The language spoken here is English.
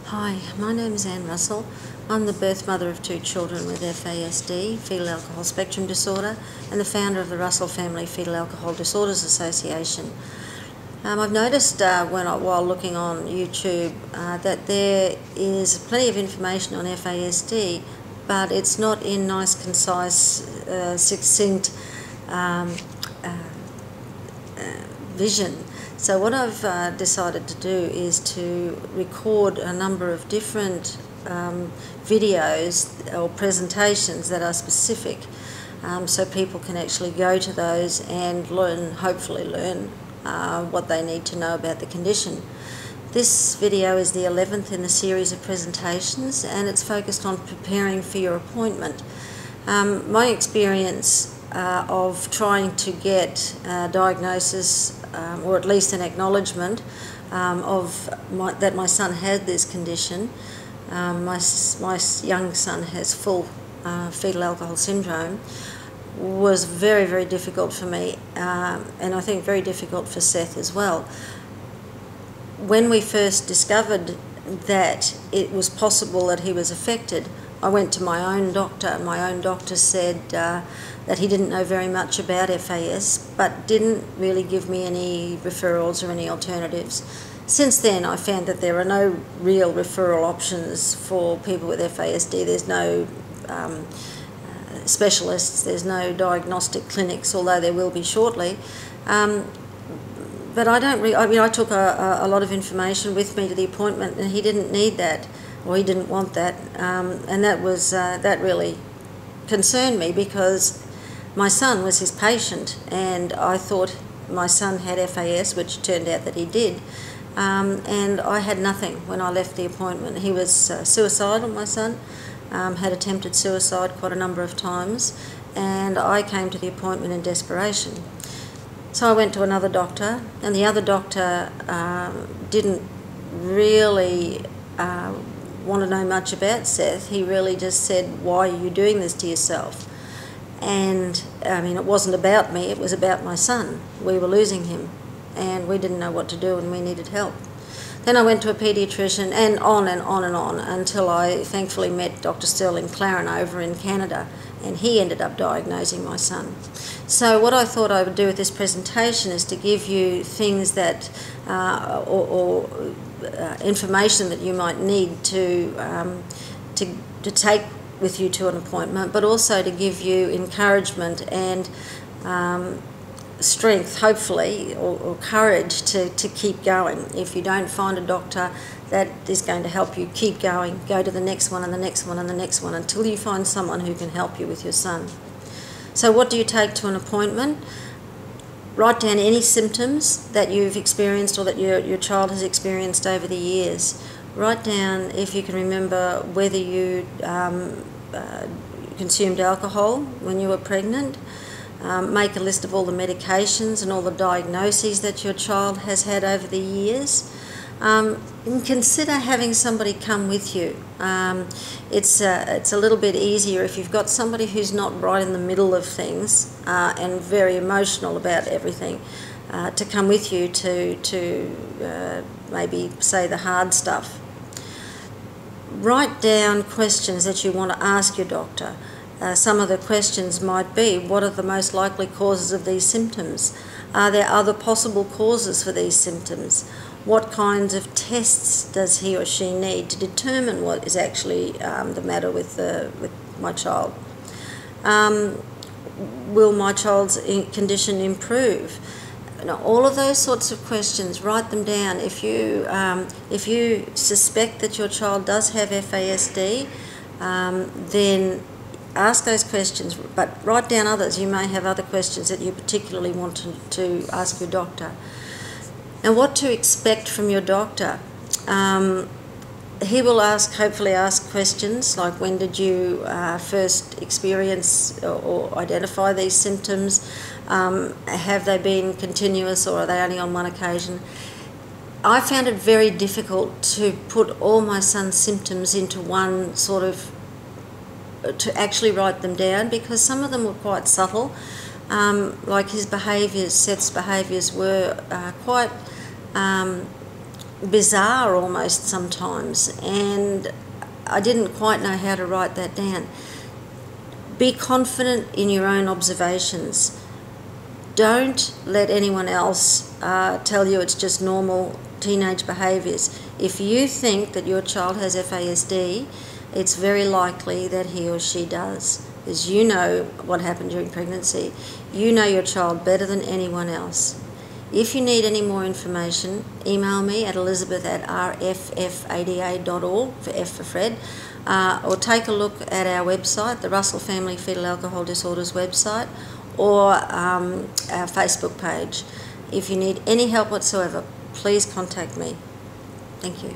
Hi, my name is Anne Russell. I'm the birth mother of 2 children with FASD, fetal alcohol spectrum disorder, and the founder of the Russell Family Fetal Alcohol Disorders Association. I've noticed while looking on YouTube that there is plenty of information on FASD, but it's not in nice, concise, succinct vision. So what I've decided to do is to record a number of different videos or presentations that are specific, so people can actually go to those and hopefully learn what they need to know about the condition. This video is the 11th in the series of presentations, and it's focused on preparing for your appointment. My experience of trying to get a diagnosis or at least an acknowledgement that my son had this condition. My young son has full fetal alcohol syndrome, was very, very difficult for me, and I think very difficult for Seth as well. When we first discovered that it was possible that he was affected, I went to my own doctor, and my own doctor said that he didn't know very much about FAS, but didn't really give me any referrals or any alternatives. Since then, I found that there are no real referral options for people with FASD. There's no specialists, there's no diagnostic clinics, although there will be shortly. But I took a lot of information with me to the appointment, and he didn't need that, or he didn't want that, and that really concerned me, because my son was his patient, and I thought my son had FAS, which turned out that he did, and I had nothing when I left the appointment. He was suicidal, my son, had attempted suicide quite a number of times, and I came to the appointment in desperation. So I went to another doctor, and the other doctor didn't really want to know much about Seth. He really just said, "Why are you doing this to yourself?" And I mean, it wasn't about me, it was about my son. We were losing him, and we didn't know what to do, and we needed help. Then I went to a paediatrician, and on and on and on, until I thankfully met Dr. Sterling Claren over in Canada, and he ended up diagnosing my son. So what I thought I would do with this presentation is to give you things that, information that you might need to take with you to an appointment, but also to give you encouragement and strength, hopefully, or courage to keep going. If you don't find a doctor that is going to help you, keep going. Go to the next one and the next one and the next one until you find someone who can help you with your son. So what do you take to an appointment? Write down any symptoms that you've experienced or that your child has experienced over the years. Write down, if you can remember, whether you consumed alcohol when you were pregnant. Make a list of all the medications and all the diagnoses that your child has had over the years. And consider having somebody come with you. It's a little bit easier if you've got somebody who's not right in the middle of things and very emotional about everything, to come with you to maybe say the hard stuff. Write down questions that you want to ask your doctor. Some of the questions might be, what are the most likely causes of these symptoms? Are there other possible causes for these symptoms? What kinds of tests does he or she need to determine what is actually the matter with my child? Will my child's condition improve? Now, all of those sorts of questions, write them down. If you suspect that your child does have FASD, then ask those questions, but write down others. You may have other questions that you particularly want to ask your doctor. And what to expect from your doctor. He will hopefully ask questions like, when did you first experience or identify these symptoms? Have they been continuous, or are they only on one occasion? I found it very difficult to put all my son's symptoms into one sort of, to actually write them down, because some of them were quite subtle. Like his behaviours, Seth's behaviours were quite bizarre almost sometimes, and I didn't quite know how to write that down. Be confident in your own observations. Don't let anyone else tell you it's just normal teenage behaviours. If you think that your child has FASD, it's very likely that he or she does, because you know what happened during pregnancy. You know your child better than anyone else. If you need any more information, email me at elizabeth@rffada.org, for F for Fred, or take a look at our website, the Russell Family Fetal Alcohol Disorders website, or our Facebook page. If you need any help whatsoever, please contact me. Thank you.